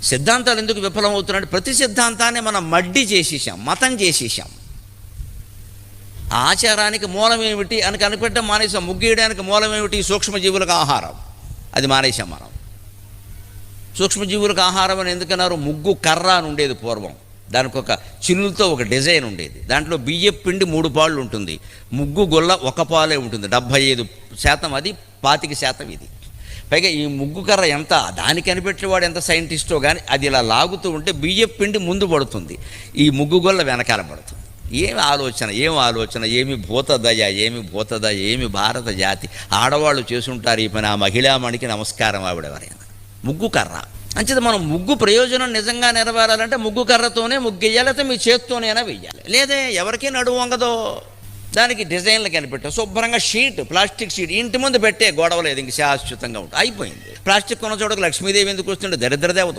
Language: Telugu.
సిద్ధాంతాలు ఎందుకు విఫలమవుతున్నాయంటే ప్రతి సిద్ధాంతాన్ని మనం మడ్డి చేసేసాం, మతం చేసేసాం. ఆచారానికి మూలం ఏమిటి అని కనిపెట్టడం మానేసాం. ముగ్గేయడానికి మూలం ఏమిటి? సూక్ష్మజీవులకు ఆహారం. అది మానేసాం మనం. సూక్ష్మజీవులకు ఆహారం అని ఎందుకన్నారు? ముగ్గు కర్ర అని ఉండేది పూర్వం. దానికి ఒక చిన్నులతో ఒక డిజైన్ ఉండేది. దాంట్లో బియ్యపు పిండి 3 పాళ్ళు ఉంటుంది, ముగ్గు గొల్ల 1 పాలే ఉంటుంది. 75% అది, 25% ఇది. పైగా ఈ ముగ్గు కర్ర ఎంత, దానికి కనిపెట్టేవాడు ఎంత సైంటిస్టో కానీ అది ఇలా లాగుతూ ఉంటే బియ్యపు పిండి ముందు పడుతుంది, ఈ ముగ్గు గొల్ల వెనకాల పడుతుంది. ఏమి ఆలోచన, ఏమి భూతదయ, ఏమి భారత జాతి. ఆడవాళ్ళు చేసుంటారు ఈ పని. ఆ మహిళామణికి నమస్కారం ఆవిడెవరైనా. ముగ్గు కర్ర అంచేది మనం ముగ్గు ప్రయోజనం నిజంగా నెరవేరాలంటే ముగ్గు కర్రతోనే ముగ్గు వేయాలి, లేకపోతే మీ చేత్తోనైనా వెయ్యాలి. లేదే ఎవరికీ నడువు వంగదో. దానికి డిజైన్లు కనిపెట్టాం. శుభ్రంగా షీట్, ప్లాస్టిక్ షీట్ ఇంటి ముందు పెట్టే, గొడవ లేదు, ఇంక శాశ్వతంగా ఉంటుంది. అయిపోయింది. ప్లాస్టిక్ కొన్న చోటకు లక్ష్మీదేవి ఎందుకు వస్తుంటే దరిద్ర దేవత